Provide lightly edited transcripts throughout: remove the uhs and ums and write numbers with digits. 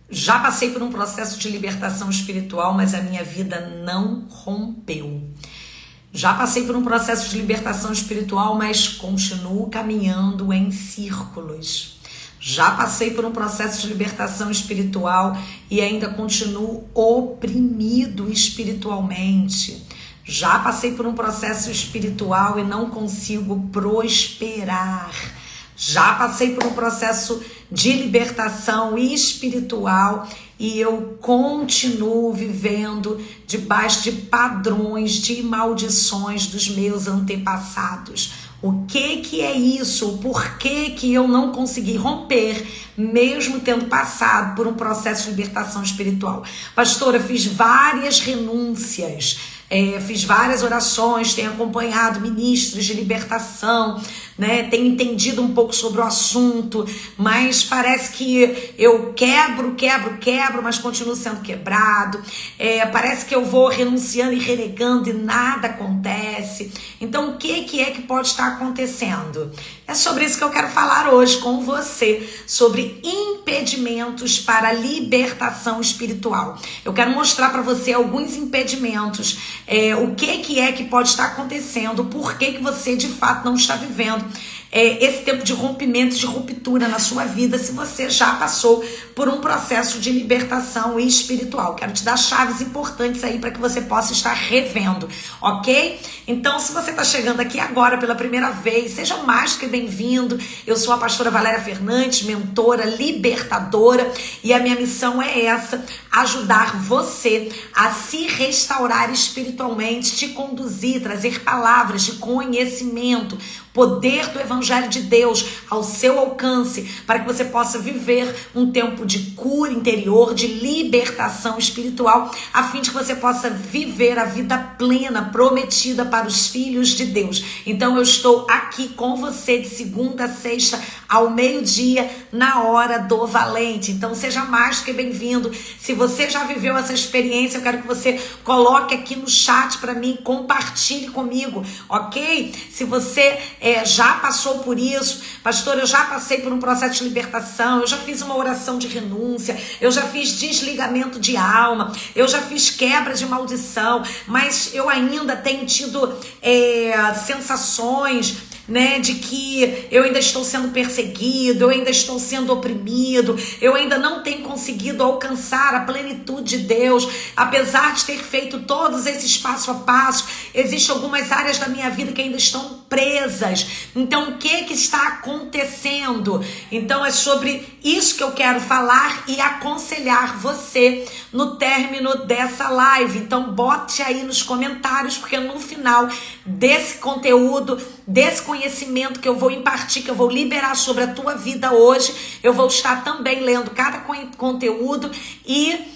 Já passei por um processo de libertação espiritual, mas a minha vida não rompeu. Já passei por um processo de libertação espiritual, mas continuo caminhando em círculos. Já passei por um processo de libertação espiritual e ainda continuo oprimido espiritualmente. Já passei por um processo espiritual e não consigo prosperar. Já passei por um processo de libertação espiritual e eu continuo vivendo debaixo de padrões de maldições dos meus antepassados. O que é isso? O porquê que eu não consegui romper, mesmo tendo passado por um processo de libertação espiritual? Pastora, fiz várias renúncias, fiz várias orações, tenho acompanhado ministros de libertação, né? Tenho entendido um pouco sobre o assunto, mas parece que eu quebro, mas continuo sendo quebrado. Parece que eu vou renunciando e renegando e nada acontece. Então, o que é que pode estar acontecendo? É sobre isso que eu quero falar hoje com você, sobre impedimentos para a libertação espiritual. Eu quero mostrar para você alguns impedimentos, o que é que pode estar acontecendo, por que você de fato não está vivendo esse tempo de rompimento, de ruptura na sua vida, se você já passou por um processo de libertação espiritual. Quero te dar chaves importantes aí para que você possa estar revendo, ok? Então, se você está chegando aqui agora pela primeira vez, seja mais do que bem-vindo. Eu sou a pastora Valéria Fernandes, mentora, libertadora, e a minha missão é essa: ajudar você a se restaurar espiritualmente, te conduzir, trazer palavras de conhecimento, poder do Evangelho de Deus ao seu alcance, para que você possa viver um tempo de cura interior, de libertação espiritual, a fim de que você possa viver a vida plena, prometida para os filhos de Deus. Então eu estou aqui com você de segunda a sexta, ao meio-dia, na hora do valente. Então seja mais do que bem-vindo. Se você já viveu essa experiência, eu quero que você coloque aqui no chat para mim, compartilhe comigo, ok? Se você já passou por isso, pastor, eu já passei por um processo de libertação, eu já fiz uma oração de renúncia, eu já fiz desligamento de alma, eu já fiz quebra de maldição, mas eu ainda tenho tido sensações, né, de que eu ainda estou sendo perseguido, eu ainda estou sendo oprimido, eu ainda não tenho conseguido alcançar a plenitude de Deus, apesar de ter feito todos esses passo a passo. Existem algumas áreas da minha vida que ainda estão presas. Então, o que está acontecendo? Então, é sobre isso que eu quero falar e aconselhar você no término dessa live. Então, bote aí nos comentários, porque no final desse conteúdo, desse conhecimento que eu vou impartir, que eu vou liberar sobre a tua vida hoje, eu vou estar também lendo cada conteúdo e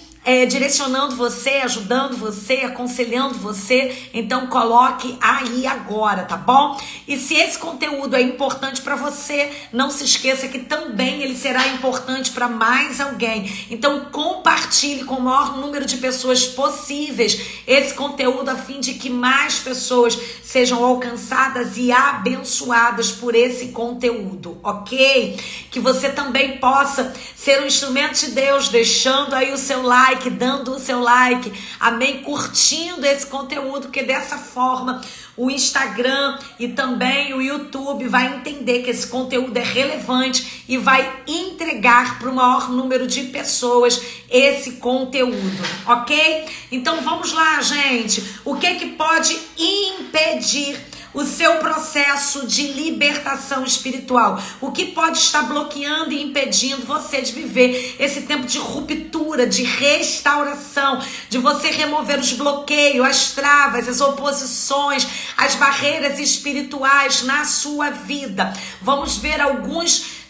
direcionando você, ajudando você, aconselhando você. Então coloque aí agora, tá bom? E se esse conteúdo é importante para você, não se esqueça que também ele será importante para mais alguém. Então compartilhe com o maior número de pessoas possíveis esse conteúdo, a fim de que mais pessoas sejam alcançadas e abençoadas por esse conteúdo, ok? Que você também possa ser um instrumento de Deus, deixando aí o seu like, dando o seu like, amém, curtindo esse conteúdo, porque dessa forma o Instagram e também o YouTube vai entender que esse conteúdo é relevante e vai entregar para o maior número de pessoas esse conteúdo, ok? Então vamos lá, gente. O que pode impedir o seu processo de libertação espiritual? O que pode estar bloqueando e impedindo você de viver esse tempo de ruptura, de restauração, de você remover os bloqueios, as travas, as oposições, as barreiras espirituais na sua vida? Vamos ver alguns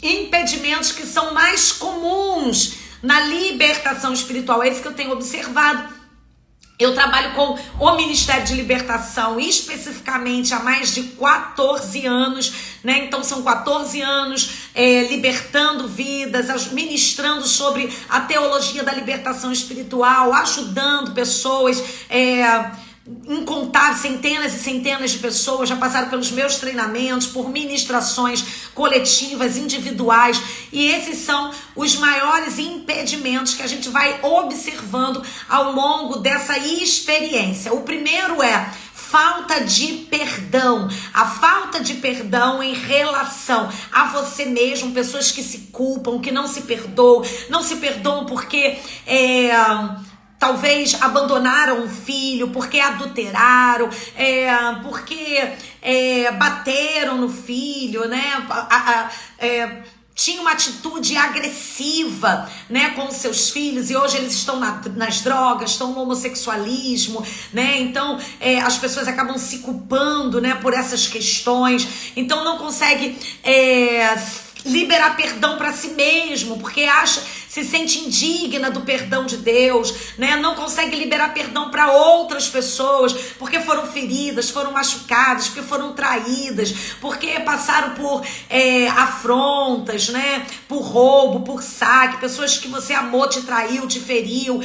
impedimentos que são mais comuns na libertação espiritual. É isso que eu tenho observado. Eu trabalho com o Ministério de Libertação especificamente há mais de 14 anos, né? Então são 14 anos libertando vidas, ministrando sobre a teologia da libertação espiritual, ajudando pessoas incontáveis, centenas e centenas de pessoas já passaram pelos meus treinamentos, por ministrações coletivas, individuais, e esses são os maiores impedimentos que a gente vai observando ao longo dessa experiência. O primeiro é falta de perdão, a falta de perdão em relação a você mesmo, pessoas que se culpam, que não se perdoam porque talvez abandonaram um filho, porque adulteraram, porque bateram no filho, né? Tinha uma atitude agressiva, né, com os seus filhos, e hoje eles estão nas drogas, estão no homossexualismo, né? Então as pessoas acabam se culpando, né, por essas questões, então não consegue liberar perdão para si mesmo, porque se sente indigna do perdão de Deus, né? Não consegue liberar perdão para outras pessoas, porque foram feridas, foram machucadas, porque foram traídas, porque passaram por afrontas, né? Por roubo, por saque, pessoas que você amou te traiu, te feriu,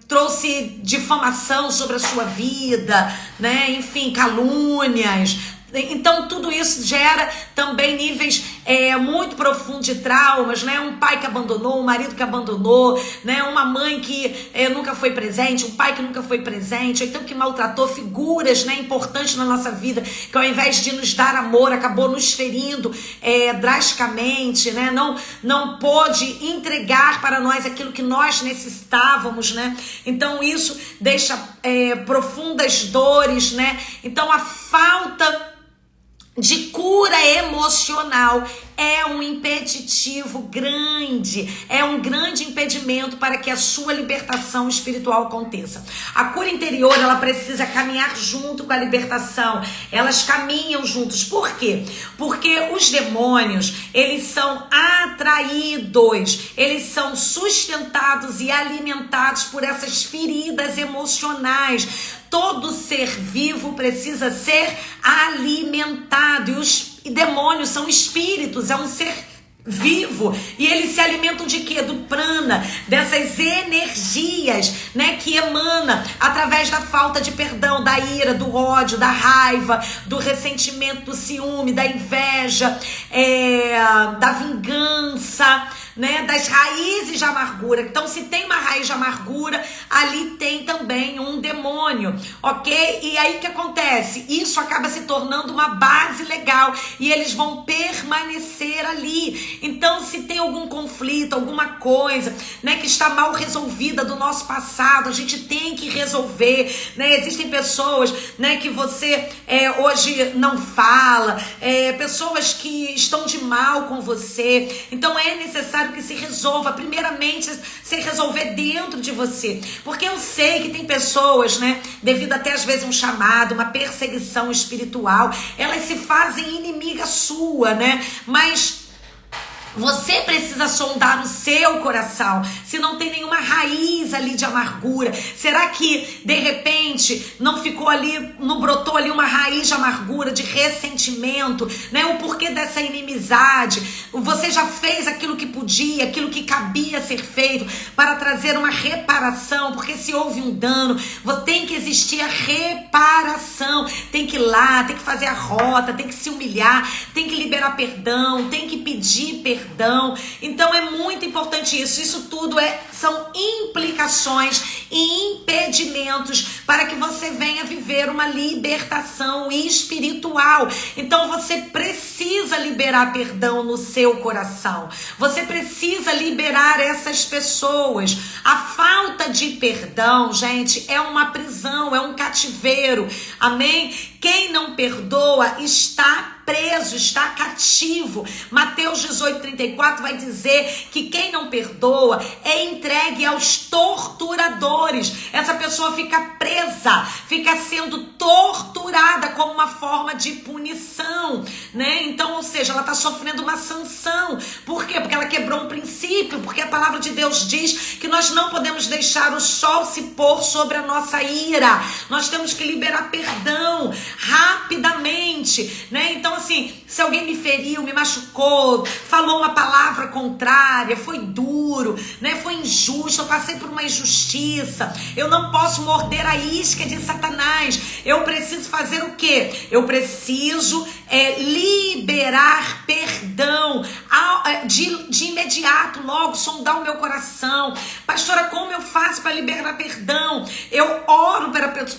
trouxe difamação sobre a sua vida, né? Enfim, calúnias. Então tudo isso gera também níveis muito profundos de traumas, né? Um pai que abandonou, um marido que abandonou, né? Uma mãe que nunca foi presente, um pai que nunca foi presente, ou então que maltratou figuras, né, importantes na nossa vida, que ao invés de nos dar amor, acabou nos ferindo drasticamente, né? Não pôde entregar para nós aquilo que nós necessitávamos, né? Então isso deixa profundas dores, né? Então a falta de cura emocional é um impeditivo grande, é um grande impedimento para que a sua libertação espiritual aconteça. A cura interior, ela precisa caminhar junto com a libertação, elas caminham juntos. Por quê? Porque os demônios, eles são atraídos, eles são sustentados e alimentados por essas feridas emocionais. Todo ser vivo precisa ser alimentado, e os demônios são espíritos, é um ser vivo, e eles se alimentam de quê? Do prana, dessas energias, né, que emana através da falta de perdão, da ira, do ódio, da raiva, do ressentimento, do ciúme, da inveja, da vingança, né, das raízes de amargura. Então, se tem uma raiz de amargura, ali tem também um demônio, ok? E aí o que acontece? Isso acaba se tornando uma base legal, e eles vão permanecer ali. Então, se tem algum conflito, alguma coisa, né, que está mal resolvida do nosso passado, a gente tem que resolver, né? Existem pessoas, né, que você hoje não fala, pessoas que estão de mal com você. Então é necessário que se resolva, primeiramente se resolver dentro de você, porque eu sei que tem pessoas, né, devido até às vezes um chamado, uma perseguição espiritual, elas se fazem inimiga sua, né? Mas você precisa sondar o seu coração, se não tem nenhuma raiz ali de amargura. Será que, de repente, não ficou ali, não brotou ali uma raiz de amargura, de ressentimento, né? O porquê dessa inimizade? Você já fez aquilo que podia, aquilo que cabia ser feito para trazer uma reparação, porque se houve um dano, tem que existir a reparação. Tem que ir lá, tem que fazer a rota, tem que se humilhar, tem que liberar perdão, tem que pedir perdão. Então é muito importante isso. Isso tudo são implicações e impedimentos para que você venha viver uma libertação espiritual. Então você precisa liberar perdão no seu coração. Você precisa liberar essas pessoas. A falta de perdão, gente, é uma prisão, é um cativeiro. Amém? Quem não perdoa está preso, está cativo. Mateus 18:34 vai dizer que quem não perdoa é entregue aos torturadores. Essa pessoa fica presa, fica sendo torturada como uma forma de punição, né? Então, ou seja, ela está sofrendo uma sanção. Por quê? Porque ela quebrou um princípio, porque a palavra de Deus diz que nós não podemos deixar o sol se pôr sobre a nossa ira. Nós temos que liberar perdão rapidamente, né? Então, assim, se alguém me feriu, me machucou, falou uma palavra contrária, foi duro, né? Foi injusto, eu passei por uma injustiça. Eu não posso morder a isca de Satanás. Eu preciso fazer o quê? Eu preciso liberar perdão de imediato, logo, sondar o meu coração. Pastora, como eu faço para liberar perdão? Eu oro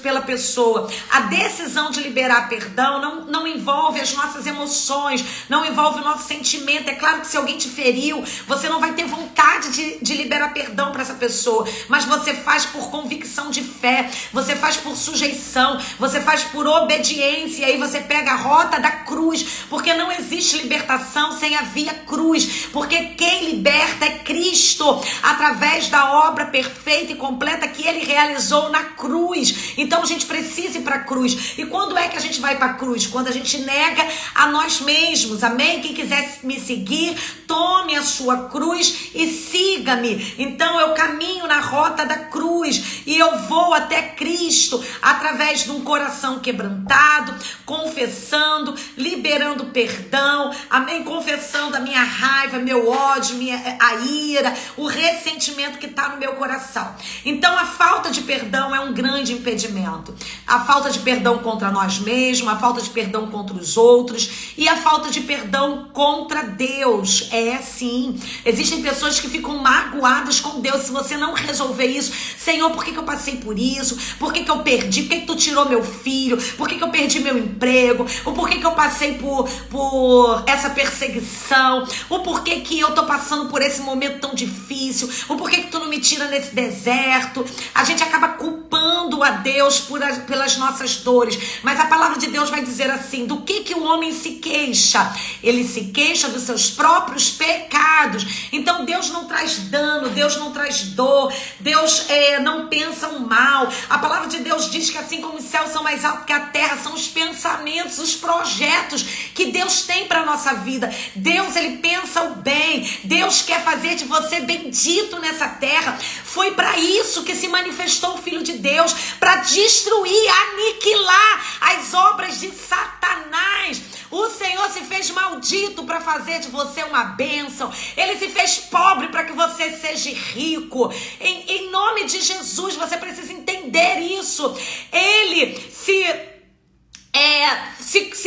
pela pessoa. A decisão de liberar perdão não envolve as nossas emoções, não envolve o nosso sentimento. É claro que se alguém te feriu, você não vai ter vontade de liberar perdão para essa pessoa, mas você faz por convicção de fé, você faz por sujeição, você faz por obediência, e aí você pega a rota da cruz, porque não existe libertação sem a via cruz, porque quem liberta é Cristo, através da obra perfeita e completa que Ele realizou na cruz. Então a gente precisa ir para a cruz. E quando é que a gente vai para a cruz? Quando a gente nega a nós mesmos, amém? Quem quiser me seguir, tome a sua cruz e siga-me. Então eu caminho na rota da cruz e eu vou até Cristo através de um coração quebrantado, confessando, liberando perdão, amém? Confessando a minha raiva, meu ódio, a ira, o ressentimento que está no meu coração. Então a falta de perdão é um grande impedimento. A falta de perdão contra nós mesmos, a falta de perdão contra os outros e a falta de perdão contra Deus. É sim. Existem pessoas que ficam magoadas com Deus. Se você não resolver isso, Senhor, por que eu passei por isso? Por que eu perdi? Por que tu tirou meu filho? Por que eu perdi meu emprego? Ou por que eu passei por essa perseguição? Ou por que eu tô passando por esse momento tão difícil? Ou por que tu não me tira nesse deserto? A gente acaba culpando a Deus pelas nossas dores. Mas a palavra de Deus vai dizer assim: do que o homem se queixa? Ele se queixa dos seus próprios pecados. Então Deus não traz dano, Deus não traz dor, Deus não pensa o mal. A palavra de Deus diz que assim como os céus são mais altos que a terra, são os pensamentos, os projetos que Deus tem para a nossa vida. Deus, Ele pensa o bem. Deus quer fazer de você bendito nessa terra. Foi para isso que se manifestou o Filho de Deus, para destruir, aniquilar as obras de Satanás. O Senhor se fez maldito para fazer de você uma bênção. Ele se fez pobre para que você seja rico. Em nome de Jesus, você precisa entender isso. Ele se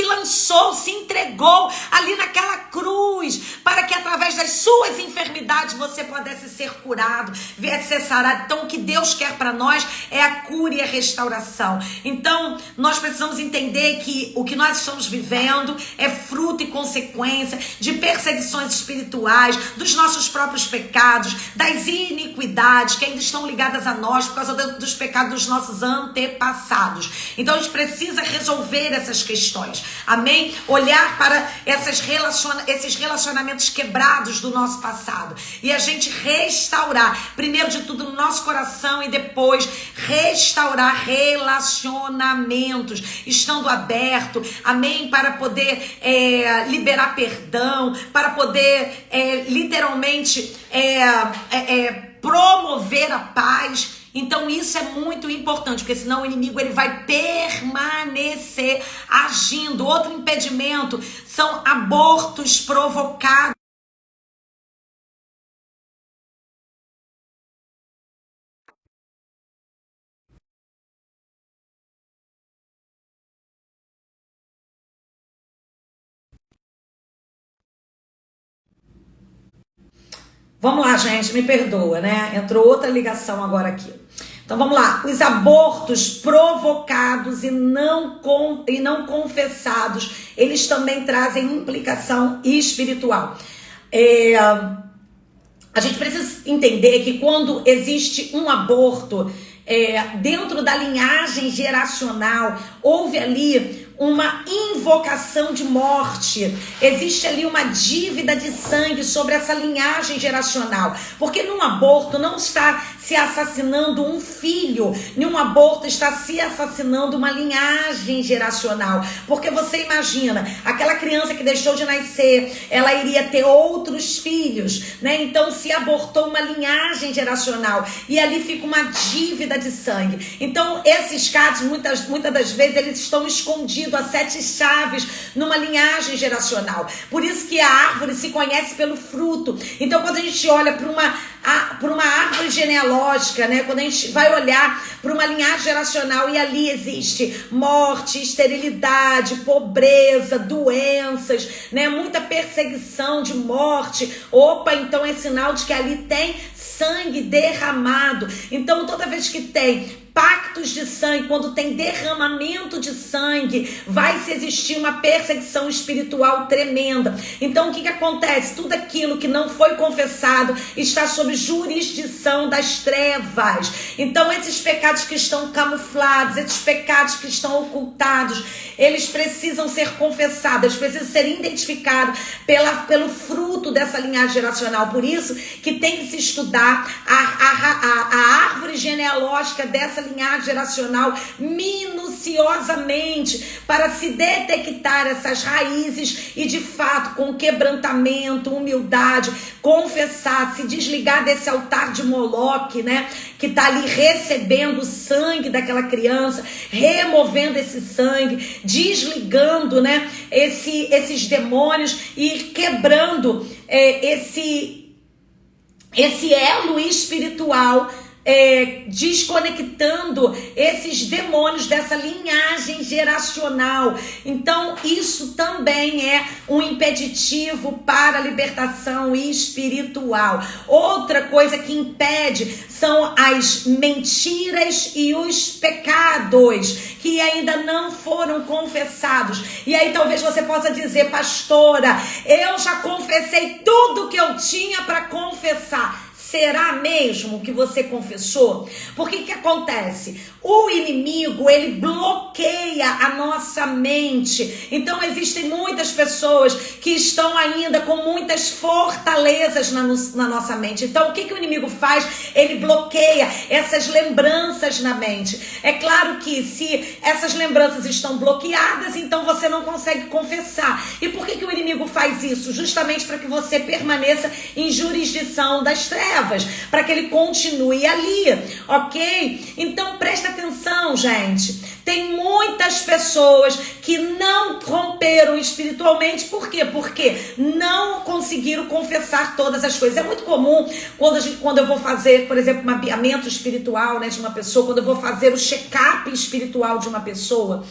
lançou, se entregou ali naquela cruz, para que através das suas enfermidades você pudesse ser curado, viesse ser sarado. Então o que Deus quer para nós é a cura e a restauração. Então nós precisamos entender que o que nós estamos vivendo é fruto e consequência de perseguições espirituais, dos nossos próprios pecados, das iniquidades que ainda estão ligadas a nós por causa dos pecados dos nossos antepassados. Então a gente precisa resolver essas questões, amém? Olhar para esses relacionamentos quebrados do nosso passado e a gente restaurar, primeiro de tudo no nosso coração e depois restaurar relacionamentos, estando aberto, amém? Para poder liberar perdão, para poder literalmente promover a paz. Então isso é muito importante, porque senão o inimigo ele vai permanecer agindo. Outro impedimento são abortos provocados. Vamos lá, gente, me perdoa, né? Entrou outra ligação agora aqui. Então vamos lá. Os abortos provocados e não confessados, eles também trazem implicação espiritual. A gente precisa entender que quando existe um aborto dentro da linhagem geracional, houve ali uma invocação de morte, existe ali uma dívida de sangue sobre essa linhagem geracional, porque num aborto não está se assassinando um filho, num aborto está se assassinando uma linhagem geracional, porque você imagina, aquela criança que deixou de nascer, ela iria ter outros filhos, né? Então se abortou uma linhagem geracional e ali fica uma dívida de sangue. Então esses casos muitas das vezes eles estão escondidos submetido a 7 chaves numa linhagem geracional. Por isso que a árvore se conhece pelo fruto. Então, quando a gente olha para uma árvore genealógica, né? Quando a gente vai olhar para uma linhagem geracional e ali existe morte, esterilidade, pobreza, doenças, né? Muita perseguição de morte. Opa, então é sinal de que ali tem sangue derramado. Então, toda vez que tem pactos de sangue, quando tem derramamento de sangue, vai se existir uma perseguição espiritual tremenda. Então, o que acontece? Tudo aquilo que não foi confessado está sob jurisdição das trevas. Então, esses pecados que estão camuflados, esses pecados que estão ocultados, eles precisam ser confessados, eles precisam ser identificados pelo fruto dessa linhagem geracional. Por isso que tem que se estudar a árvore genealógica dessa linhagem geracional minuciosamente para se detectar essas raízes e de fato com quebrantamento, humildade, confessar, se desligar desse altar de Moloque, né, que está ali recebendo o sangue daquela criança, removendo esse sangue, desligando, né, esses demônios e quebrando esse elo espiritual, desconectando esses demônios dessa linhagem geracional. Então, isso também é um impeditivo para a libertação espiritual. Outra coisa que impede são as mentiras e os pecados que ainda não foram confessados. E aí talvez você possa dizer: pastora, eu já confessei tudo que eu tinha para confessar. Será mesmo que você confessou? Porque que acontece? O inimigo, ele bloqueia a nossa mente. Então existem muitas pessoas que estão ainda com muitas fortalezas na nossa mente. Então o que o inimigo faz? Ele bloqueia essas lembranças na mente. É claro que se essas lembranças estão bloqueadas, então você não consegue confessar. E por que o inimigo faz isso? Justamente para que você permaneça em jurisdição das trevas, para que ele continue ali, ok? Então presta atenção, gente. Tem muitas pessoas que não romperam espiritualmente. Por quê? Porque não conseguiram confessar todas as coisas. É muito comum quando eu vou fazer, por exemplo, um mapeamento espiritual, né, de uma pessoa, quando eu vou fazer o check-up espiritual de uma pessoa,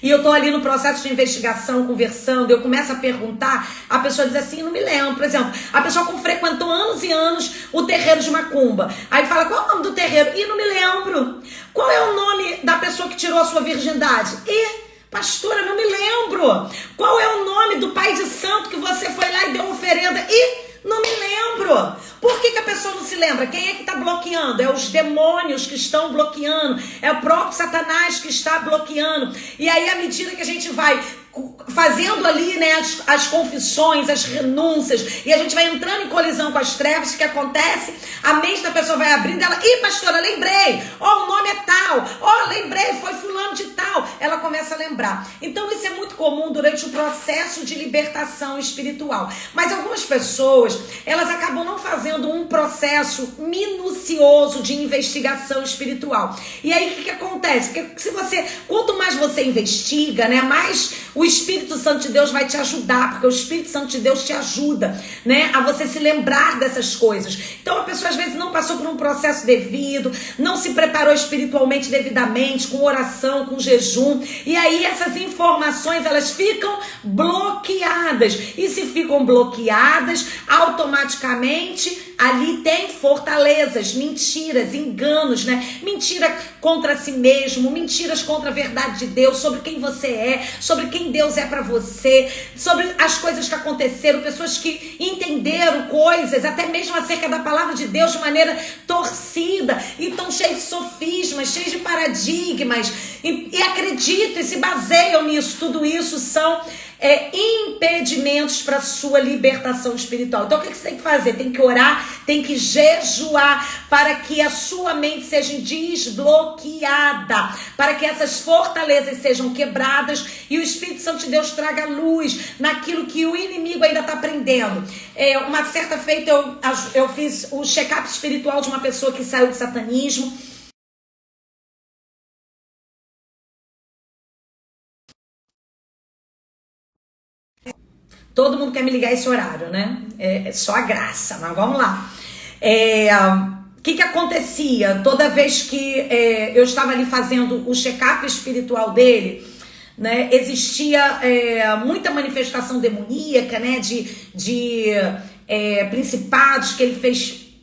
e eu tô ali no processo de investigação, conversando, eu começo a perguntar, a pessoa diz assim: não me lembro. Por exemplo, a pessoa frequentou anos e anos o terreiro de macumba. Aí fala: qual é o nome do terreiro? E não me lembro. Qual é o nome da pessoa que tirou a sua virgindade? E, pastora, não me lembro. Qual é o nome do pai de santo que você foi lá e deu oferenda? E não me lembro. Por que a pessoa não se lembra? Quem é que está bloqueando? É os demônios que estão bloqueando. É o próprio Satanás que está bloqueando. E aí, à medida que a gente vai fazendo ali, né, as confissões, as renúncias, e a gente vai entrando em colisão com as trevas, o que acontece? A mente da pessoa vai abrindo, ela: ih, pastora, lembrei, o nome é tal, lembrei, foi fulano de tal. Ela começa a lembrar. Então isso é muito comum durante o processo de libertação espiritual. Mas algumas pessoas, elas acabam não fazendo um processo minucioso de investigação espiritual. E aí o que acontece? Porque quanto mais você investiga, né, mais o Espírito Santo de Deus vai te ajudar, porque o Espírito Santo de Deus te ajuda, né, a você se lembrar dessas coisas. Então a pessoa às vezes não passou por um processo devido, não se preparou espiritualmente devidamente, com oração, com jejum, e aí essas informações, elas ficam bloqueadas, e se ficam bloqueadas, automaticamente ali tem fortalezas, mentiras, enganos, né? Mentira contra si mesmo, mentiras contra a verdade de Deus, sobre quem você é, sobre quem Deus é para você, sobre as coisas que aconteceram, pessoas que entenderam coisas, até mesmo acerca da palavra de Deus de maneira torcida, e estão cheios de sofismas, cheios de paradigmas, e acreditam e se baseiam nisso. Tudo isso são impedimentos para a sua libertação espiritual. Então o que você tem que fazer? Tem que orar, tem que jejuar para que a sua mente seja desbloqueada, para que essas fortalezas sejam quebradas e o Espírito Santo de Deus traga luz naquilo que o inimigo ainda está aprendendo. Uma certa feita eu fiz o check-up espiritual de uma pessoa que saiu do satanismo. Todo mundo quer me ligar esse horário, né? É só a graça, mas vamos lá. O que acontecia? Toda vez que eu estava ali fazendo o check-up espiritual dele, né, existia muita manifestação demoníaca, né, de principados que ele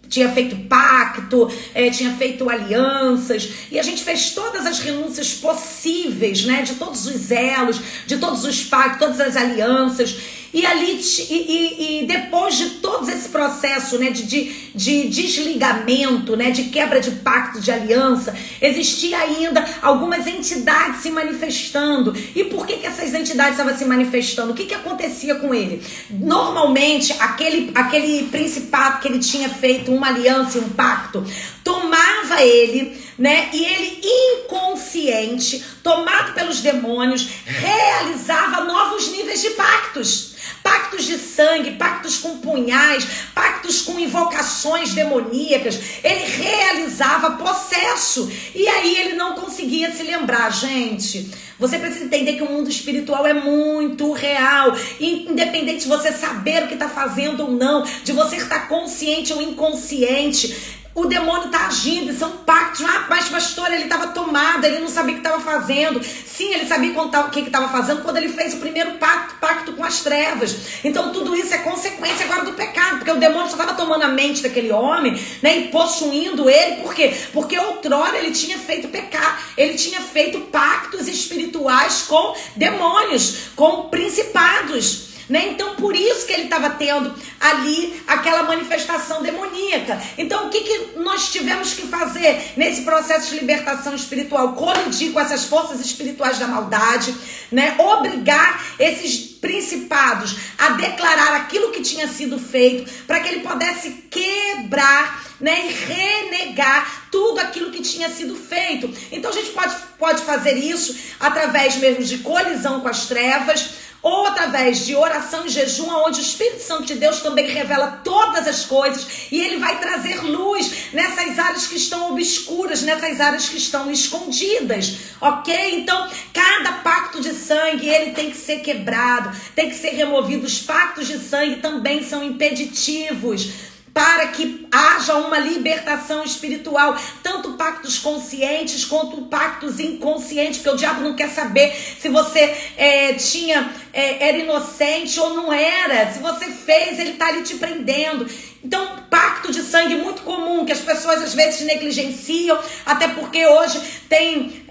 tinha feito pacto, tinha feito alianças, e a gente fez todas as renúncias possíveis, né, de todos os elos, de todos os pactos, todas as alianças, e ali, e depois de todo esse processo, né, de desligamento, né, de quebra de pacto, de aliança, existia ainda algumas entidades se manifestando. E por que essas entidades estavam se manifestando? O que acontecia com ele? Normalmente, aquele principado que ele tinha feito uma aliança e um pacto, tomava ele, né, e ele inconsciente, tomado pelos demônios, realizava novos níveis de pactos. Pactos de sangue, pactos com punhais, pactos com invocações demoníacas. Ele realizava processo. E aí ele não conseguia se lembrar. Gente, você precisa entender que o mundo espiritual é muito real. Independente de você saber o que está fazendo ou não, de você estar consciente ou inconsciente, o demônio está agindo, são pactos. Mas pastor, ele estava tomado, ele não sabia o que estava fazendo. Sim, ele sabia o que estava fazendo quando ele fez o primeiro pacto com as trevas. Então tudo isso é consequência agora do pecado, porque o demônio só estava tomando a mente daquele homem, né, e possuindo ele. Por quê? Porque outrora ele tinha feito pecado, ele tinha feito pactos espirituais com demônios, com principados, né? Então por isso que ele estava tendo ali aquela manifestação demoníaca. Então o que nós tivemos que fazer nesse processo de libertação espiritual? Colidir com essas forças espirituais da maldade, né? Obrigar esses principados a declarar aquilo que tinha sido feito, para que ele pudesse quebrar, né, e renegar tudo aquilo que tinha sido feito. Então a gente pode fazer isso através mesmo de colisão com as trevas, ou através de oração e jejum, onde o Espírito Santo de Deus também revela todas as coisas, e ele vai trazer luz nessas áreas que estão obscuras, nessas áreas que estão escondidas, ok? Então, cada pacto de sangue, ele tem que ser quebrado, tem que ser removido. Os pactos de sangue também são impeditivos para que haja uma libertação espiritual, tanto pactos conscientes quanto pactos inconscientes, porque o diabo não quer saber se você era inocente ou não era. Se você fez, ele está ali te prendendo. Então, pacto de sangue muito comum, que as pessoas às vezes negligenciam, até porque hoje tem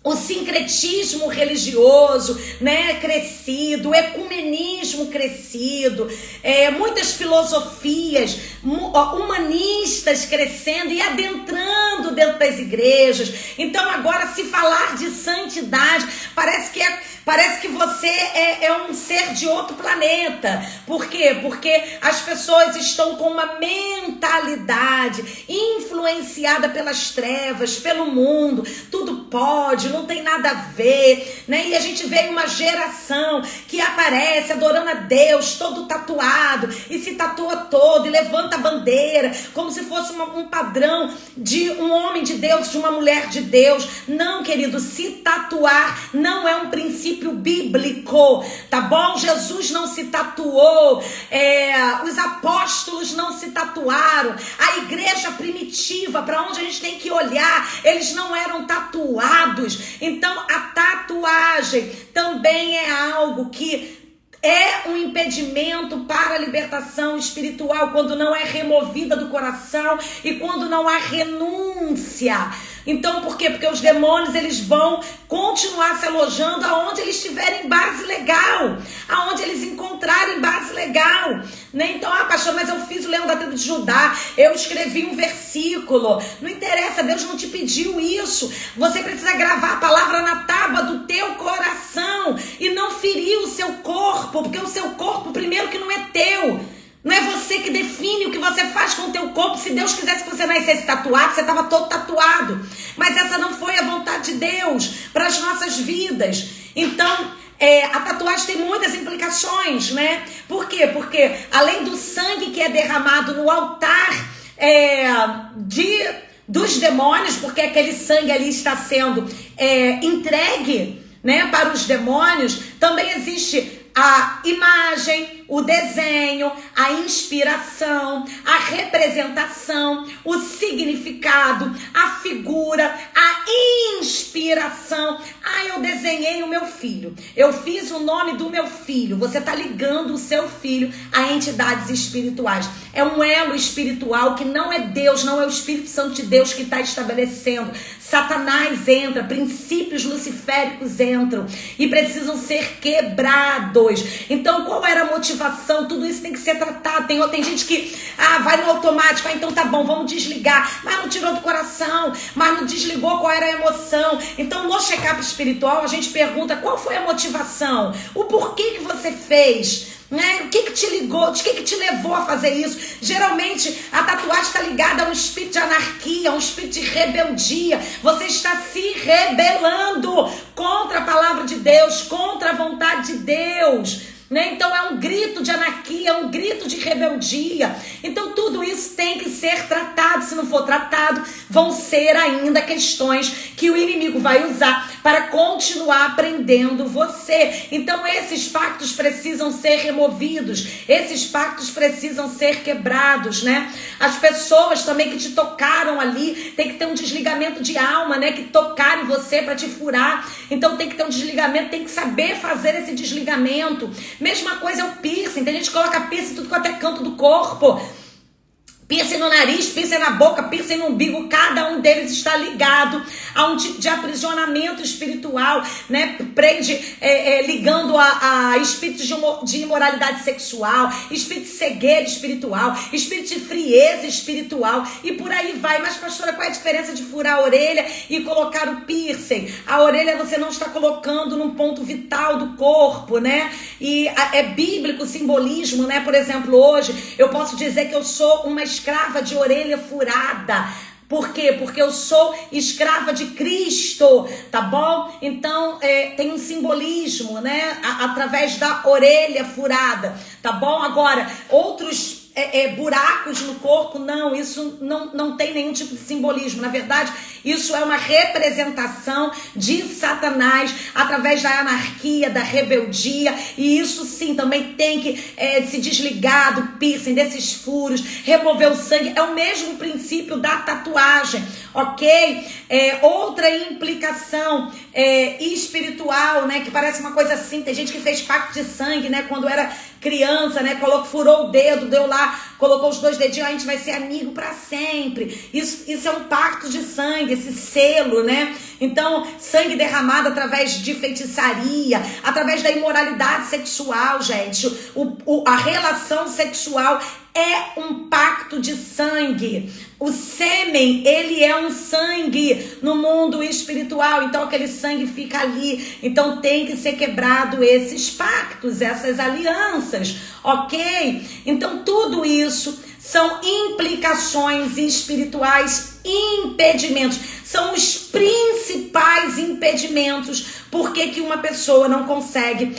o sincretismo religioso, né, crescido, o ecumenismo crescido, muitas filosofias humanistas crescendo e adentrando dentro das igrejas. Então agora, se falar de santidade, parece que você é um ser de outro planeta. Por quê? Porque as pessoas estão com uma mentalidade influenciada pelas trevas, pelo mundo. Tudo pode, não tem nada a ver, né? E a gente vê uma geração que aparece adorando a Deus, todo tatuado, e se tatua todo, e levanta a bandeira, como se fosse um padrão de um homem de Deus, de uma mulher de Deus. Não, querido, se tatuar não é um princípio bíblico, tá bom? Jesus não se tatuou, os apóstolos não se tatuaram, a igreja primitiva, para onde a gente tem que olhar, eles não eram tatuados. Então a tatuagem também é algo que é um impedimento para a libertação espiritual, quando não é removida do coração e quando não há renúncia. Então, por quê? Porque os demônios, eles vão continuar se alojando aonde eles tiverem base legal, aonde eles encontrarem base legal, né? Então, pastor, mas eu fiz o leão da tribo de Judá, eu escrevi um versículo. Não interessa, Deus não te pediu isso. Você precisa gravar a palavra na tábua do teu coração e não ferir o seu corpo, porque o seu corpo, primeiro, que não é teu. Não é você que define o que você faz com o teu corpo. Se Deus quisesse que você nascesse tatuado, você estava todo tatuado. Mas essa não foi a vontade de Deus para as nossas vidas. Então, a tatuagem tem muitas implicações, né? Por quê? Porque além do sangue que é derramado no altar dos demônios, porque aquele sangue ali está sendo entregue, né, para os demônios, também existe a imagem, o desenho, a inspiração, a representação, o significado, a figura, a inspiração. Eu desenhei o meu filho, eu fiz o nome do meu filho. Você está ligando o seu filho a entidades espirituais. É um elo espiritual que não é Deus, não é o Espírito Santo de Deus que está estabelecendo. Satanás entra, princípios luciféricos entram e precisam ser quebrados. Então, qual era a motivação? Tudo isso tem que ser tratado. Tem gente que vai no automático, então tá bom, vamos desligar, mas não tirou do coração, mas não desligou qual era a emoção. Então, no check-up espiritual, a gente pergunta qual foi a motivação, o porquê que você fez. O que te ligou? O que te levou a fazer isso? Geralmente a tatuagem está ligada a um espírito de anarquia, a um espírito de rebeldia. Você está se rebelando contra a palavra de Deus, contra a vontade de Deus. Então é um grito de anarquia, é um grito de rebeldia. Então tudo isso tem que ser tratado. Se não for tratado, vão ser ainda questões que o inimigo vai usar para continuar prendendo você. Então esses pactos precisam ser removidos, esses pactos precisam ser quebrados, As pessoas também que te tocaram ali, tem que ter um desligamento de alma, que tocaram em você para te furar. Então tem que ter um desligamento, tem que saber fazer esse desligamento. Mesma coisa é o piercing. Tem gente que coloca piercing em tudo quanto é canto do corpo. Piercing no nariz, piercing na boca, piercing no umbigo. Cada um deles está ligado a um tipo de aprisionamento espiritual, Prende, ligando a espíritos de imoralidade sexual, espírito de cegueira espiritual, espírito de frieza espiritual e por aí vai. Mas pastora, qual é a diferença de furar a orelha e colocar o piercing? A orelha você não está colocando num ponto vital do corpo, E é bíblico o simbolismo, Por exemplo, hoje eu posso dizer que eu sou uma escrava de orelha furada. Por quê? Porque eu sou escrava de Cristo, tá bom? Então, tem um simbolismo, Através da orelha furada, tá bom? Agora, outros buracos no corpo, não, isso não tem nenhum tipo de simbolismo. Na verdade, isso é uma representação de Satanás através da anarquia, da rebeldia, e isso sim também tem que se desligar do piercing, desses furos, remover o sangue. É o mesmo princípio da tatuagem, ok? Outra implicação espiritual, que parece uma coisa assim. Tem gente que fez pacto de sangue, quando era criança, furou o dedo, deu lá, colocou os 2 dedinhos, a gente vai ser amigo para sempre. Isso é um pacto de sangue, esse selo, Então, sangue derramado através de feitiçaria, através da imoralidade sexual, gente. A relação sexual é um pacto de sangue. O sêmen, ele é um sangue no mundo espiritual, então aquele sangue fica ali. Então tem que ser quebrado esses pactos, essas alianças, ok? Então tudo isso são implicações espirituais, impedimentos. São os principais impedimentos porque que uma pessoa não consegue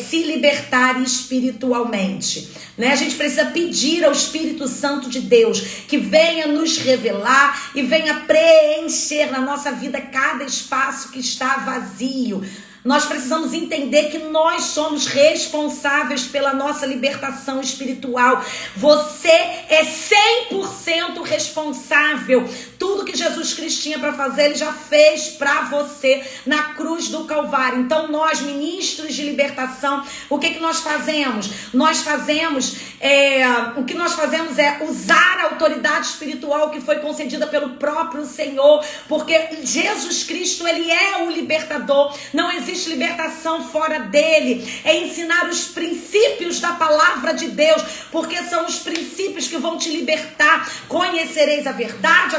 se libertar espiritualmente. A gente precisa pedir ao Espírito Santo de Deus que venha nos revelar e venha preencher na nossa vida cada espaço que está vazio. Nós precisamos entender que nós somos responsáveis pela nossa libertação espiritual. Você é 100% responsável. Tudo que Jesus Cristo tinha para fazer, Ele já fez para você na cruz do Calvário. Então nós, ministros de libertação, o que nós fazemos? O que nós fazemos é usar a autoridade espiritual que foi concedida pelo próprio Senhor, porque Jesus Cristo, Ele é o libertador. Não existe libertação fora dele. É ensinar os princípios da palavra de Deus, porque são os princípios que vão te libertar. Conhecereis a verdade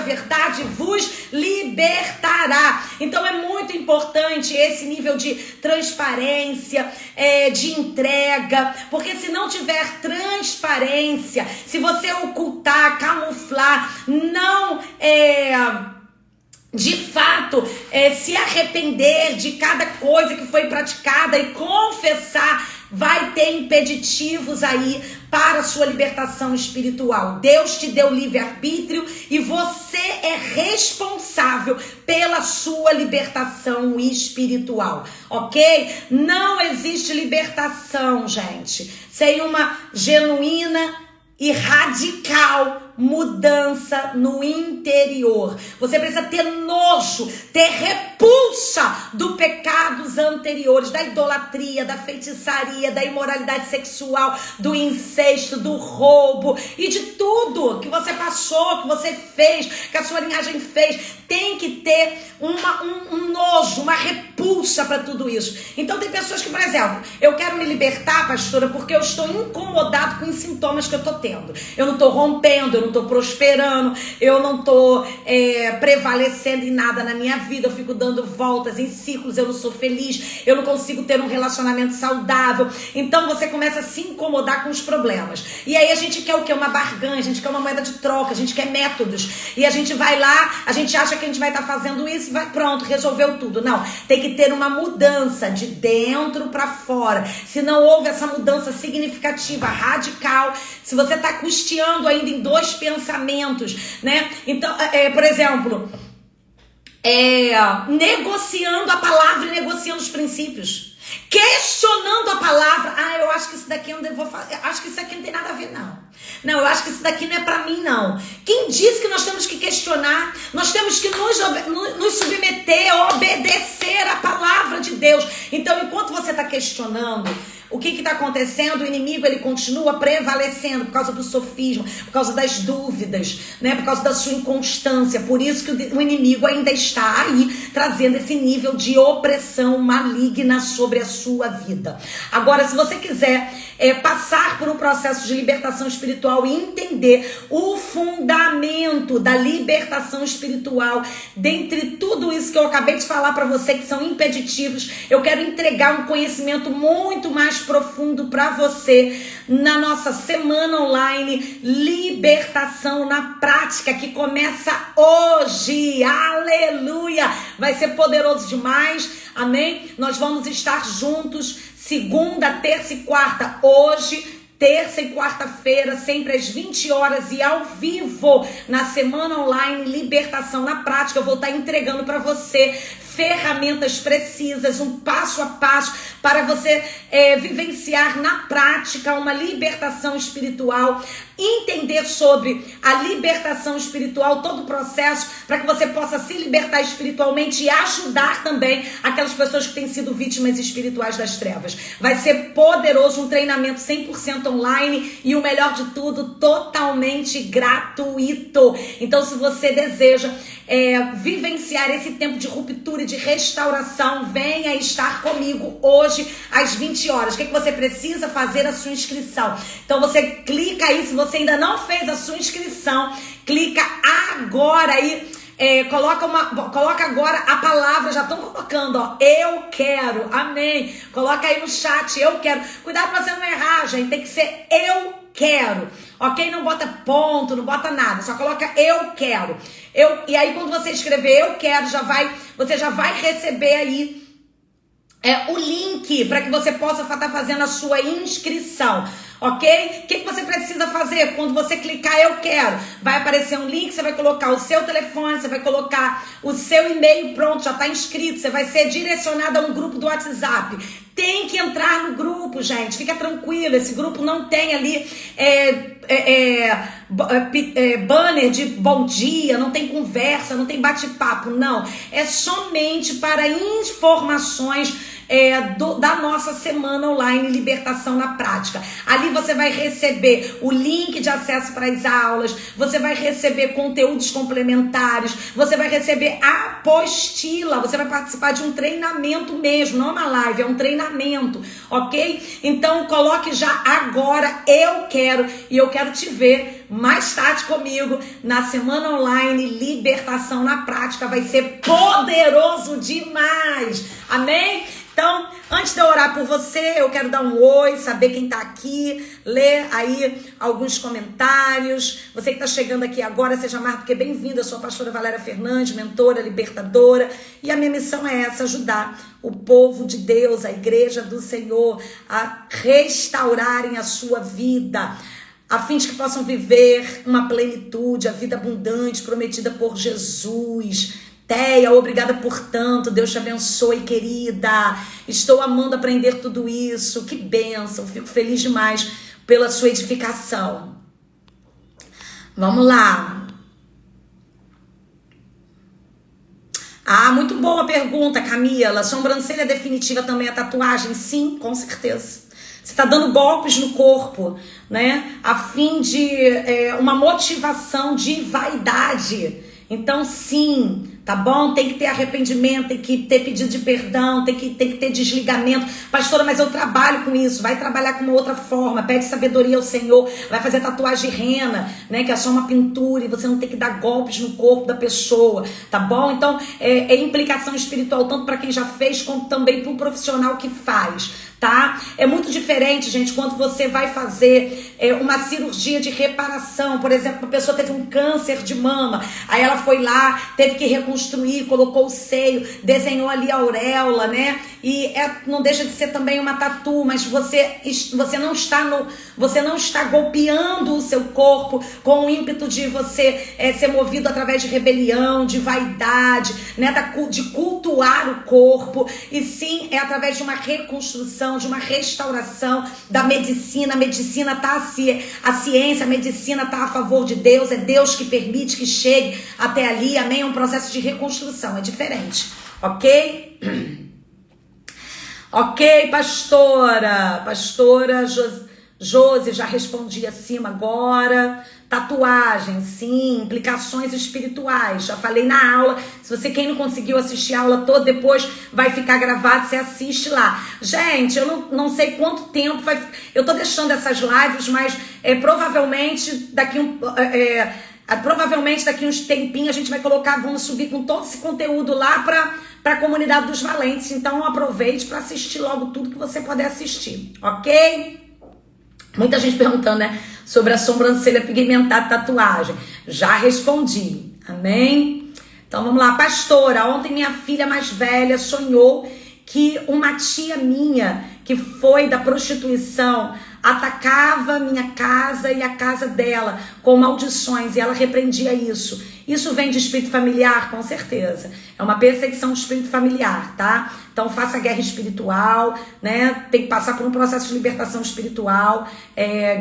vos libertará. Então é muito importante esse nível de transparência, de entrega, porque se não tiver transparência, se você ocultar, camuflar, não de fato, se arrepender de cada coisa que foi praticada e confessar vai ter impeditivos aí para a sua libertação espiritual. Deus te deu livre-arbítrio e você é responsável pela sua libertação espiritual, ok? Não existe libertação, gente, sem uma genuína e radical mudança no interior. Você precisa ter nojo, ter repulsa dos pecados anteriores, da idolatria, da feitiçaria, da imoralidade sexual, do incesto, do roubo e de tudo que você passou, que você fez, que a sua linhagem fez. Tem que ter um nojo, uma repulsa para tudo isso. Então tem pessoas que, por exemplo, eu quero me libertar, pastora, porque eu estou incomodado com os sintomas que eu estou tendo. Eu não estou rompendo, eu não estou prosperando, eu não estou prevalecendo em nada na minha vida, eu fico dando voltas em ciclos, eu não sou feliz, eu não consigo ter um relacionamento saudável. Então você começa a se incomodar com os problemas. E aí a gente quer o quê? Uma barganha, a gente quer uma moeda de troca, a gente quer métodos. E a gente vai lá, a gente acha que a gente vai estar fazendo isso e vai, pronto, resolveu tudo. Não, tem que ter uma mudança de dentro para fora. Se não houve essa mudança significativa, radical, se você está custeando ainda em dois pensamentos, né? Então, por exemplo, negociando a palavra e negociando os princípios, questionando a palavra. Eu acho que isso daqui eu não devo fazer, acho que isso aqui não tem nada a ver, não, eu acho que isso daqui não é pra mim, não. Quem disse que nós temos que questionar? Nós temos que nos submeter, obedecer à palavra de Deus. Então, enquanto você está questionando, o que está acontecendo? O inimigo, ele continua prevalecendo por causa do sofisma, por causa das dúvidas, né? Por causa da sua inconstância. Por isso que o inimigo ainda está aí, trazendo esse nível de opressão maligna sobre a sua vida. Agora, se você quiser passar por um processo de libertação espiritual e entender o fundamento da libertação espiritual, dentre tudo isso que eu acabei de falar para você, que são impeditivos, eu quero entregar um conhecimento muito mais profundo para você na nossa semana online Libertação na Prática, que começa hoje. Aleluia! Vai ser poderoso demais, amém? Nós vamos estar juntos segunda, terça e quarta, hoje, terça e quarta-feira, sempre às 20 horas e ao vivo, na semana online Libertação na Prática. Eu vou estar entregando para você ferramentas precisas, um passo a passo para você vivenciar na prática uma libertação espiritual, entender sobre a libertação espiritual, todo o processo, para que você possa se libertar espiritualmente e ajudar também aquelas pessoas que têm sido vítimas espirituais das trevas. Vai ser poderoso, um treinamento 100% online e o melhor de tudo, totalmente gratuito. Então, se você deseja vivenciar esse tempo de ruptura e de restauração, venha estar comigo hoje às 20 horas. O que você precisa? Fazer a sua inscrição. Então você clica aí, se você ainda não fez a sua inscrição, clica agora aí, coloca agora a palavra, já estão colocando, ó, eu quero, amém. Coloca aí no chat, eu quero. Cuidado pra você não errar, gente, tem que ser eu quero, ok? Não bota ponto, não bota nada, só coloca eu quero. E aí quando você escrever eu quero, você já vai receber aí o link para que você possa estar fazendo a sua inscrição, ok? O que você precisa fazer? Quando você clicar eu quero, vai aparecer um link, você vai colocar o seu telefone, você vai colocar o seu e-mail, pronto, já está inscrito, você vai ser direcionado a um grupo do WhatsApp. Tem que entrar no grupo, gente, fica tranquilo, esse grupo não tem ali banner de bom dia, não tem conversa, não tem bate-papo, não. É somente para informações da nossa semana online Libertação na Prática. Ali você vai receber o link de acesso para as aulas, você vai receber conteúdos complementares, você vai receber a apostila, você vai participar de um treinamento mesmo, não é uma live, é um treinamento, ok? Então coloque já agora, eu quero, e eu quero te ver mais tarde comigo na semana online Libertação na Prática. Vai ser poderoso demais, amém? Então, antes de eu orar por você, eu quero dar um oi, saber quem tá aqui, ler aí alguns comentários. Você que tá chegando aqui agora, seja mais do que bem-vindo. Eu sou a pastora Valéria Fernandes, mentora, libertadora. E a minha missão é essa, ajudar o povo de Deus, a igreja do Senhor, a restaurarem a sua vida, a fim de que possam viver uma plenitude, a vida abundante prometida por Jesus. Teia, obrigada por tanto, Deus te abençoe, querida. Estou amando aprender tudo isso, que bênção, fico feliz demais pela sua edificação. Vamos lá. Ah, muito boa pergunta, Camila. Sobrancelha definitiva também é tatuagem? Sim, com certeza. Você está dando golpes no corpo, né? A fim de uma motivação de vaidade. Então, sim, tá bom? Tem que ter arrependimento, tem que ter pedido de perdão, tem que ter desligamento. Pastora, mas eu trabalho com isso. Vai trabalhar com uma outra forma. Pede sabedoria ao Senhor. Vai fazer tatuagem rena, né? Que é só uma pintura e você não tem que dar golpes no corpo da pessoa, tá bom? Então, é implicação espiritual tanto para quem já fez, quanto também para o profissional que faz, tá? É muito diferente, gente, quando você vai fazer uma cirurgia de reparação. Por exemplo, uma pessoa teve um câncer de mama, aí ela foi lá, teve que reconstruir, colocou o seio, desenhou ali a auréola, né? E não deixa de ser também uma tatu, mas você não está golpeando o seu corpo com o ímpeto de você ser movido através de rebelião, de vaidade, né? De cultuar o corpo, e sim é através de uma reconstrução, de uma restauração da medicina. A medicina tá a ciência, a medicina tá a favor de Deus, é Deus que permite que chegue até ali, amém? É um processo de reconstrução, é diferente, ok? Ok, pastora Josi, já respondi acima agora. Tatuagem, sim, implicações espirituais, já falei na aula. Se você, quem não conseguiu assistir a aula toda, depois vai ficar gravado, você assiste lá. Gente, eu não sei quanto tempo eu tô deixando essas lives, mas provavelmente daqui uns tempinhos a gente vai colocar, vamos subir com todo esse conteúdo lá para a comunidade dos valentes. Então aproveite para assistir logo tudo que você puder assistir, ok? Muita gente perguntando, né, sobre a sobrancelha pigmentada, tatuagem. Já respondi, amém? Então vamos lá, pastora. Ontem minha filha mais velha sonhou que uma tia minha, que foi da prostituição, atacava minha casa e a casa dela com maldições, e ela repreendia isso. Isso vem de espírito familiar? Com certeza. É uma perseguição de espírito familiar, tá? Então faça guerra espiritual, né? Tem que passar por um processo de libertação espiritual,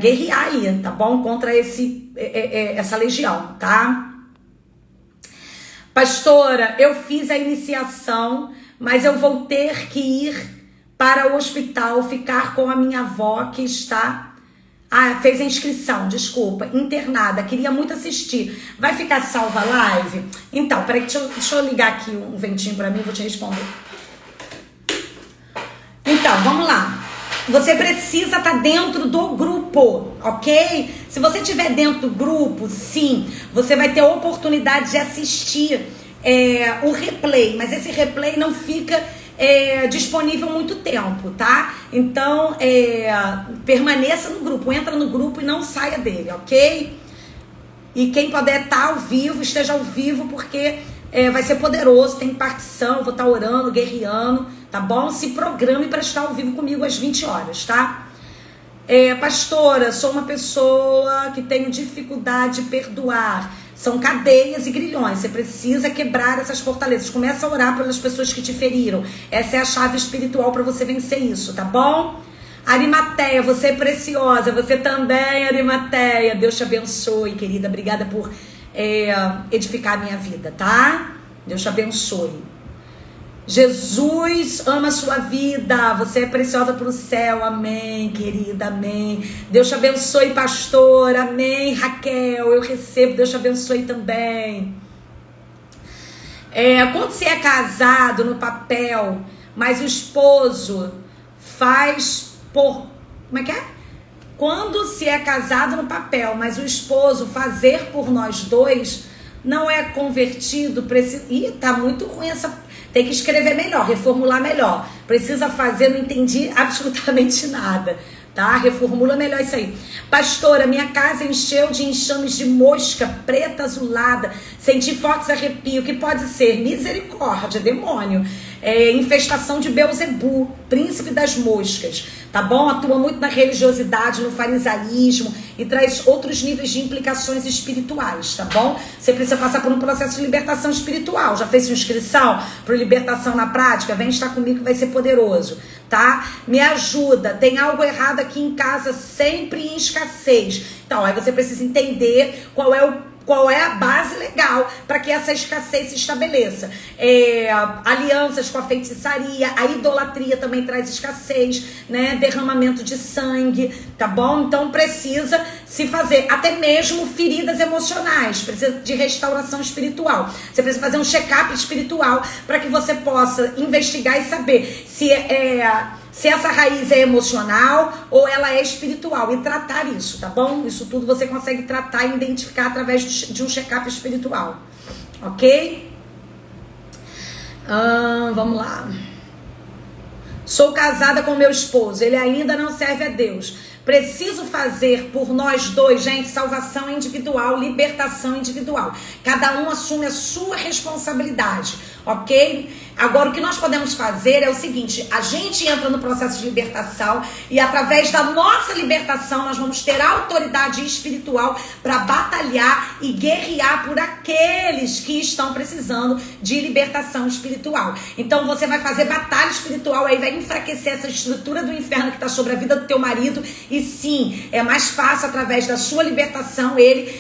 guerrear aí, tá bom? Contra essa legião, tá? Pastora, eu fiz a iniciação, mas eu vou ter que ir para o hospital, ficar com a minha avó que está... Ah, fez a inscrição, desculpa, internada, queria muito assistir. Vai ficar salva a live? Então, peraí, deixa eu ligar aqui um ventinho para mim, vou te responder. Então, vamos lá. Você precisa estar dentro do grupo, ok? Se você estiver dentro do grupo, sim, você vai ter a oportunidade de assistir o replay, mas esse replay não fica... disponível muito tempo, tá? Então, permaneça no grupo, entra no grupo e não saia dele, ok? E quem puder estar ao vivo, esteja ao vivo, porque vai ser poderoso, tem partição, vou estar orando, guerreando, tá bom? Se programe para estar ao vivo comigo às 20 horas, tá? Pastora, sou uma pessoa que tenho dificuldade de perdoar. São cadeias e grilhões. Você precisa quebrar essas fortalezas. Começa a orar pelas pessoas que te feriram. Essa é a chave espiritual para você vencer isso, tá bom? Arimateia, você é preciosa. Você também, Arimateia. Deus te abençoe, querida. Obrigada por edificar a minha vida, tá? Deus te abençoe. Jesus ama a sua vida, você é preciosa para o céu, amém, querida, amém. Deus te abençoe, pastor, amém. Raquel, eu recebo, Deus te abençoe também. Quando você é casado no papel, mas o esposo faz por... Como é que é? Quando se é casado no papel, mas o esposo fazer por nós dois, não é convertido... Ih, tá muito ruim essa... Tem que escrever melhor, reformular melhor. Precisa fazer, não entendi absolutamente nada. Tá? Reformula melhor isso aí. Pastora, minha casa encheu de enxames de mosca preta azulada. Senti fortes arrepios. O que pode ser? Misericórdia, demônio. Infestação de Beelzebu, príncipe das moscas. Tá bom? Atua muito na religiosidade, no farisaísmo e traz outros níveis de implicações espirituais, tá bom? Você precisa passar por um processo de libertação espiritual. Já fez sua inscrição para libertação na prática? Vem estar comigo que vai ser poderoso, tá? Me ajuda. Tem algo errado aqui em casa, sempre em escassez. Então, aí você precisa entender qual é a base legal para que essa escassez se estabeleça. Alianças com a feitiçaria, a idolatria também traz escassez, né? Derramamento de sangue, tá bom? Então precisa se fazer, até mesmo feridas emocionais, precisa de restauração espiritual. Você precisa fazer um check-up espiritual para que você possa investigar e saber se essa raiz é emocional ou ela é espiritual, e tratar isso, tá bom? Isso tudo você consegue tratar e identificar através de um check-up espiritual, ok? Vamos lá. Sou casada com meu esposo, ele ainda não serve a Deus. Preciso fazer por nós dois, gente, salvação individual, libertação individual. Cada um assume a sua responsabilidade, ok? Agora, o que nós podemos fazer é o seguinte: a gente entra no processo de libertação e através da nossa libertação nós vamos ter autoridade espiritual para batalhar e guerrear por aqueles que estão precisando de libertação espiritual. Então você vai fazer batalha espiritual, aí vai enfraquecer essa estrutura do inferno que está sobre a vida do teu marido. E sim, é mais fácil através da sua libertação ele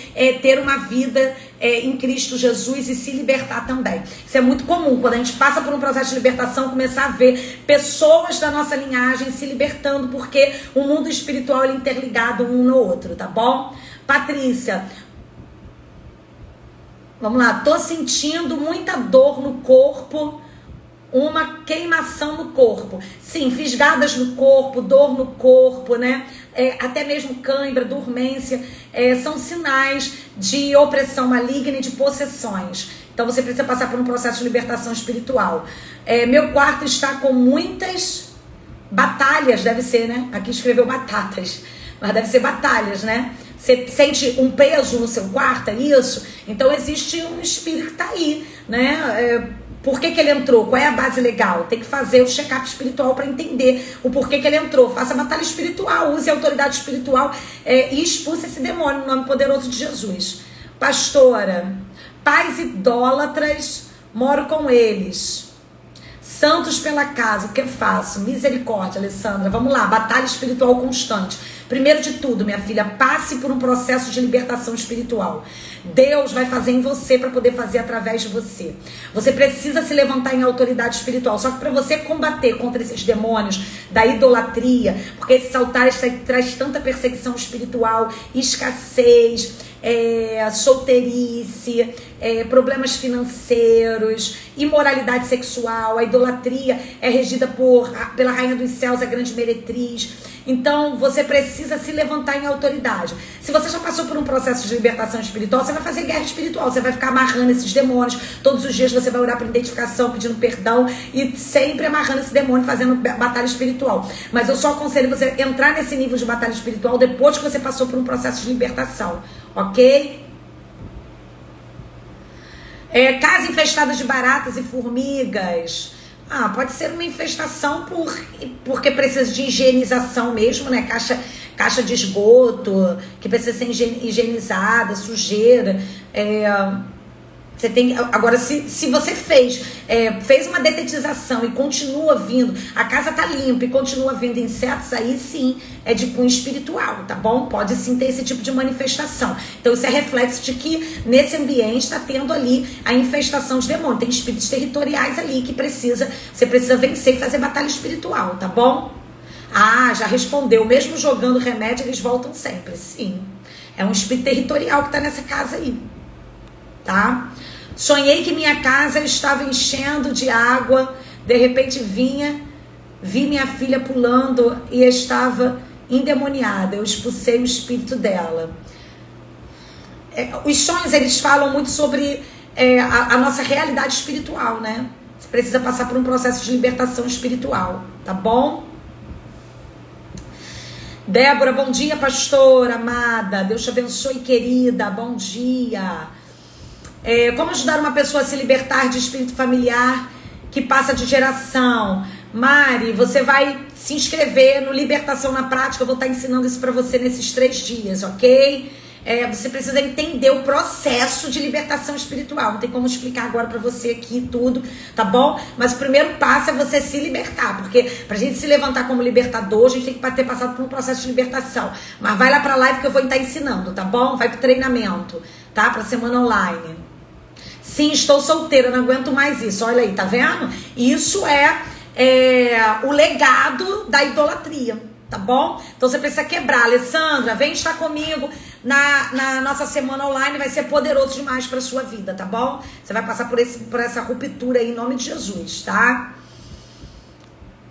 ter uma vida em Cristo Jesus e se libertar também. Isso é muito comum, quando a gente passa por um processo de libertação, começar a ver pessoas da nossa linhagem se libertando, porque o mundo espiritual é interligado um no outro, tá bom? Patrícia, vamos lá. Tô sentindo muita dor no corpo, uma queimação no corpo. Sim, fisgadas no corpo, dor no corpo, né? Até mesmo cãibra, dormência, são sinais de opressão maligna e de possessões. Então você precisa passar por um processo de libertação espiritual. Meu quarto está com muitas batalhas, deve ser, né? Aqui escreveu batatas, mas deve ser batalhas, né? Você sente um peso no seu quarto, é isso? Então existe um espírito que está aí, né? Por que ele entrou? Qual é a base legal? Tem que fazer o check-up espiritual para entender o porquê que ele entrou. Faça a batalha espiritual, use a autoridade espiritual e expulse esse demônio no nome poderoso de Jesus. Pastora, pais idólatras, moro com eles. Santos pela casa, o que faço? Misericórdia, Alessandra. Vamos lá, batalha espiritual constante. Primeiro de tudo, minha filha, passe por um processo de libertação espiritual. Deus vai fazer em você para poder fazer através de você. Você precisa se levantar em autoridade espiritual. Só que para você combater contra esses demônios da idolatria, porque esses altares traz tanta perseguição espiritual, escassez, solteirice, problemas financeiros, imoralidade sexual. A idolatria é regida pela rainha dos céus, a grande meretriz. Então você precisa se levantar em autoridade. Se você já passou por um processo de libertação espiritual, você vai fazer guerra espiritual, você vai ficar amarrando esses demônios. Todos os dias você vai orar por identificação, pedindo perdão e sempre amarrando esse demônio, fazendo batalha espiritual. Mas eu só aconselho você entrar nesse nível de batalha espiritual depois que você passou por um processo de libertação, ok? Casa infestada de baratas e formigas. Pode ser uma infestação porque precisa de higienização mesmo, né? Caixa de esgoto que precisa ser higienizada, sujeira. Você tem, agora, se você fez uma detetização e continua vindo, a casa tá limpa e continua vindo insetos, aí sim é de cunho espiritual, tá bom? Pode sim ter esse tipo de manifestação. Então isso é reflexo de que nesse ambiente está tendo ali a infestação de demônio. Tem espíritos territoriais ali que você precisa vencer e fazer batalha espiritual, tá bom? Já respondeu. Mesmo jogando remédio, eles voltam sempre. Sim, é um espírito territorial que tá nessa casa aí, tá? Sonhei que minha casa estava enchendo de água. De repente vi minha filha pulando e estava endemoniada. Eu expulsei o espírito dela. Os sonhos, eles falam muito sobre a nossa realidade espiritual, né? Você precisa passar por um processo de libertação espiritual, tá bom? Débora, bom dia, pastora amada. Deus te abençoe, querida. Bom dia. Como ajudar uma pessoa a se libertar de espírito familiar que passa de geração? Mari, você vai se inscrever no Libertação na Prática. Eu vou estar ensinando isso para você nesses 3 dias, ok? Você precisa entender o processo de libertação espiritual. Não tem como explicar agora pra você aqui tudo, tá bom? Mas o primeiro passo é você se libertar, porque pra gente se levantar como libertador, a gente tem que ter passado por um processo de libertação. Mas vai lá pra live que eu vou estar ensinando, tá bom? Vai pro treinamento, tá? Pra semana online. Sim, estou solteira, não aguento mais isso. Olha aí, tá vendo? Isso é o legado da idolatria. Tá bom? Então você precisa quebrar. Alessandra, vem estar comigo na nossa semana online. Vai ser poderoso demais para sua vida, tá bom? Você vai passar por essa ruptura aí em nome de Jesus, tá?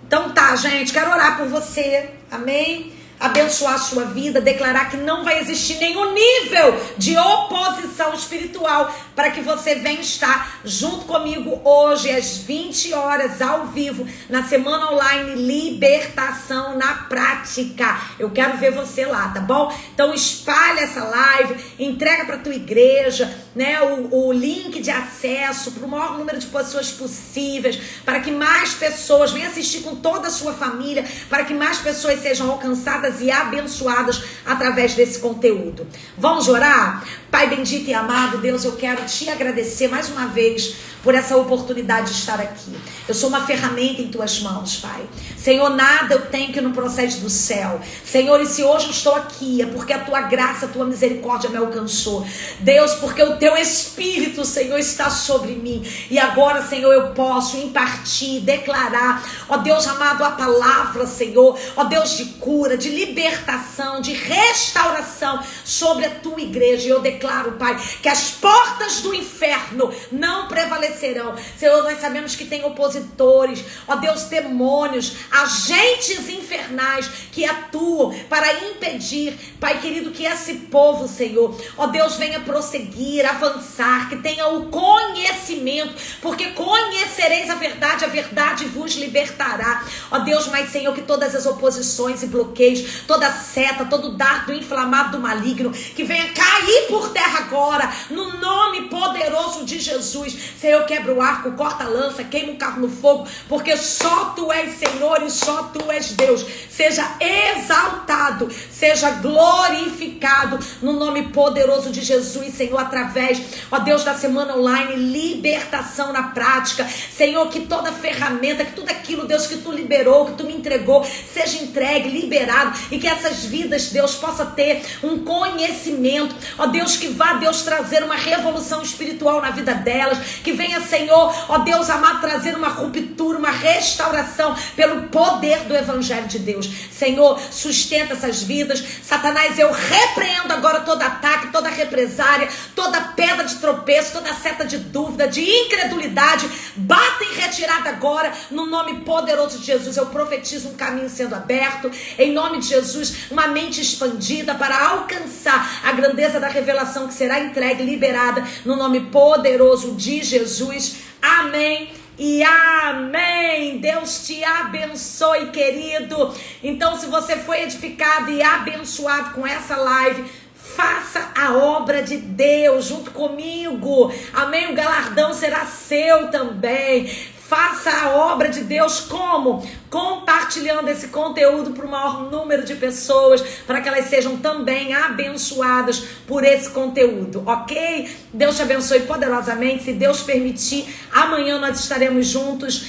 Então tá, gente. Quero orar por você. Amém? Abençoar a sua vida, declarar que não vai existir nenhum nível de oposição espiritual para que você venha estar junto comigo hoje às 20 horas ao vivo na semana online Libertação na Prática. Eu quero ver você lá, tá bom? Então espalha essa live, entrega para tua igreja, né, o link de acesso para o maior número de pessoas possíveis, para que mais pessoas venham assistir com toda a sua família, para que mais pessoas sejam alcançadas e abençoadas através desse conteúdo. Vamos orar? Pai bendito e amado, Deus, eu quero te agradecer mais uma vez por essa oportunidade de estar aqui. Eu sou uma ferramenta em tuas mãos, Pai. Senhor, nada eu tenho que não procede do céu. Senhor, e se hoje eu estou aqui, é porque a tua graça, a tua misericórdia me alcançou. Deus, porque o teu Espírito, Senhor, está sobre mim. E agora, Senhor, eu posso impartir, declarar, ó Deus amado, a palavra, Senhor, ó Deus de cura, de libertação, de restauração sobre a tua igreja. E eu declaro, Pai, que as portas do inferno não prevalecerão. Senhor, nós sabemos que tem opositores, ó Deus, demônios, agentes infernais que atuam para impedir, Pai querido, que esse povo, Senhor, ó Deus, venha prosseguir, avançar, que tenha o conhecimento, porque conhecereis a verdade vos libertará. Ó Deus, mas Senhor, que todas as oposições e bloqueios, toda seta, todo dardo inflamado do maligno, que venha cair por terra agora, no nome poderoso de Jesus. Senhor, quebra o arco, corta a lança, queima o carro no fogo, porque só tu és Senhor e só tu és Deus. Seja exaltado, seja glorificado no nome poderoso de Jesus, Senhor, através, ó Deus, da semana online Libertação na Prática. Senhor, que toda ferramenta, que tudo aquilo, Deus, que tu liberou, que tu me entregou, seja entregue, liberado, e que essas vidas, Deus, possa ter um conhecimento, ó Deus, que vá, Deus, trazer uma revolução espiritual na vida delas, que venha, Senhor, ó Deus amado, trazer uma ruptura, uma restauração pelo poder do Evangelho de Deus. Senhor, sustenta essas vidas. Satanás, eu repreendo agora todo ataque, toda represária, toda pedra de tropeço, toda seta de dúvida, de incredulidade, bata em retirada agora, no nome poderoso de Jesus. Eu profetizo um caminho sendo aberto, em nome de Jesus, uma mente expandida para alcançar a grandeza da revelação que será entregue, liberada, no nome poderoso de Jesus. Amém e amém. Deus te abençoe, querido. Então, se você foi edificado e abençoado com essa live, faça a obra de Deus junto comigo. Amém? O galardão será seu também. Faça a obra de Deus como? Compartilhando esse conteúdo para o maior número de pessoas, para que elas sejam também abençoadas por esse conteúdo, ok? Deus te abençoe poderosamente. Se Deus permitir, amanhã nós estaremos juntos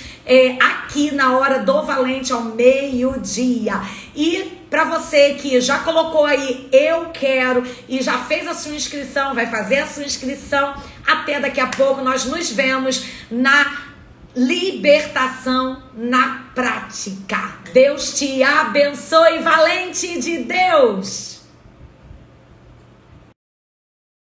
aqui na hora do Valente ao meio-dia. E para você que já colocou aí eu quero e já fez a sua inscrição, vai fazer a sua inscrição, até daqui a pouco nós nos vemos na Libertação na Prática. Deus te abençoe, valente de Deus!